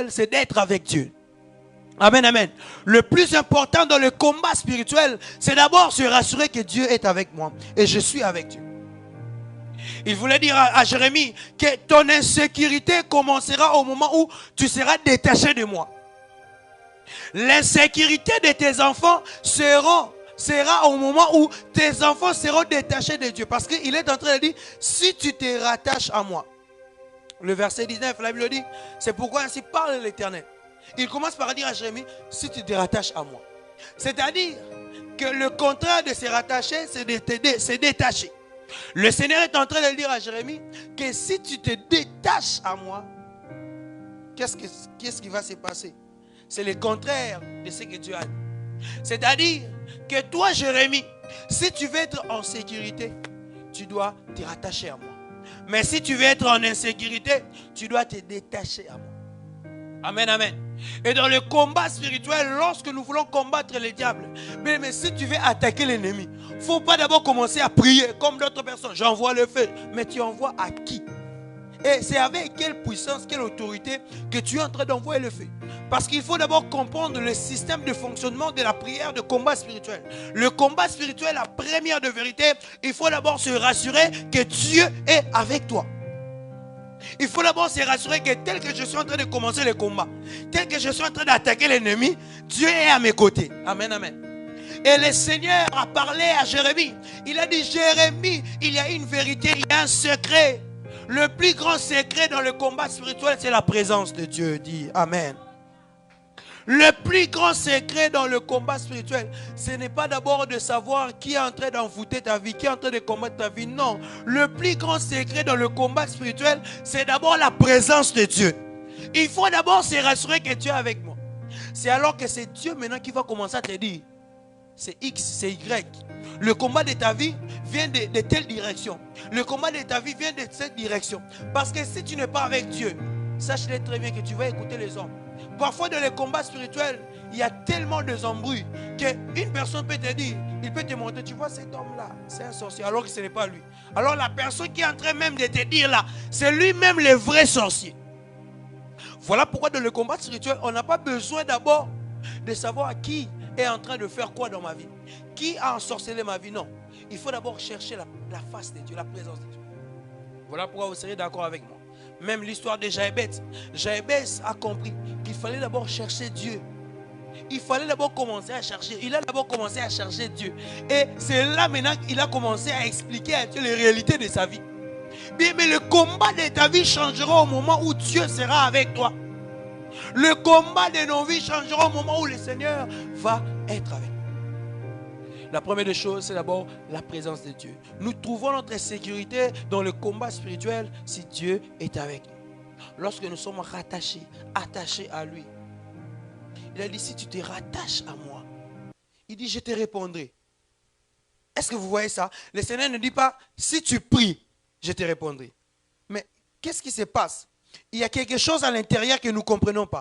c'est d'être avec Dieu. Amen, amen. Le plus important dans le combat spirituel, c'est d'abord se rassurer que Dieu est avec moi et je suis avec Dieu. Il voulait dire à Jérémie que ton insécurité commencera au moment où tu seras détaché de moi. L'insécurité de tes enfants sera au moment où tes enfants seront détachés de Dieu. Parce qu'il est en train de dire, si tu te rattaches à moi. Le verset 19, la Bible dit, c'est pourquoi ainsi parle l'Éternel. Il commence par dire à Jérémie, si tu te rattaches à moi. C'est-à-dire que le contraire de se rattacher, c'est de se détacher. Le Seigneur est en train de dire à Jérémie que si tu te détaches à moi, qu'est-ce qui va se passer? C'est le contraire de ce que Dieu a dit. C'est-à-dire que toi, Jérémie, si tu veux être en sécurité, tu dois te rattacher à moi. Mais si tu veux être en insécurité, tu dois te détacher à moi. Amen, amen. Et dans le combat spirituel, lorsque nous voulons combattre le diable, mais si tu veux attaquer l'ennemi, il ne faut pas d'abord commencer à prier comme d'autres personnes. J'envoie le feu. Mais tu envoies à qui? Et c'est avec quelle puissance, quelle autorité que tu es en train d'envoyer le feu? Parce qu'il faut d'abord comprendre le système de fonctionnement de la prière de combat spirituel. Le combat spirituel, la première de vérité, il faut d'abord se rassurer que Dieu est avec toi. Il faut d'abord se rassurer que tel que je suis en train de commencer le combat, tel que je suis en train d'attaquer l'ennemi, Dieu est à mes côtés. Amen, amen. Et le Seigneur a parlé à Jérémie. Il a dit, Jérémie, il y a une vérité, il y a un secret. Le plus grand secret dans le combat spirituel, c'est la présence de Dieu. Dit amen. Le plus grand secret dans le combat spirituel, ce n'est pas d'abord de savoir qui est en train d'envoûter ta vie, qui est en train de combattre ta vie. Non. Le plus grand secret dans le combat spirituel, c'est d'abord la présence de Dieu. Il faut d'abord se rassurer que Dieu est avec moi. C'est alors que c'est Dieu maintenant qui va commencer à te dire, c'est X, c'est Y. Le combat de ta vie vient de telle direction. Le combat de ta vie vient de cette direction. Parce que si tu n'es pas avec Dieu, sache-le très bien que tu vas écouter les hommes. Parfois dans les combats spirituels, il y a tellement de embrouilles qu'une personne peut te dire, il peut te montrer, tu vois cet homme-là, c'est un sorcier, alors que ce n'est pas lui. Alors la personne qui est en train même de te dire là, c'est lui-même le vrai sorcier. Voilà pourquoi dans le combat spirituel, on n'a pas besoin d'abord de savoir qui est en train de faire quoi dans ma vie. Qui a ensorcelé ma vie? Non. Il faut d'abord chercher la face de Dieu, la présence de Dieu. Voilà pourquoi vous serez d'accord avec moi. Même l'histoire de Jaébès. Jaébès a compris qu'il fallait d'abord chercher Dieu. Il fallait d'abord commencer à chercher. Il a d'abord commencé à chercher Dieu. Et c'est là maintenant qu'il a commencé à expliquer à Dieu les réalités de sa vie. Bien, mais le combat de ta vie changera au moment où Dieu sera avec toi. Le combat de nos vies changera au moment où le Seigneur va être avec nous. La première des choses, c'est d'abord la présence de Dieu. Nous trouvons notre sécurité dans le combat spirituel si Dieu est avec nous. Lorsque nous sommes rattachés, attachés à lui. Il a dit, si tu te rattaches à moi, il dit, je te répondrai. Est-ce que vous voyez ça? Le Seigneur ne dit pas, si tu pries, je te répondrai. Mais qu'est-ce qui se passe? Il y a quelque chose à l'intérieur que nous ne comprenons pas.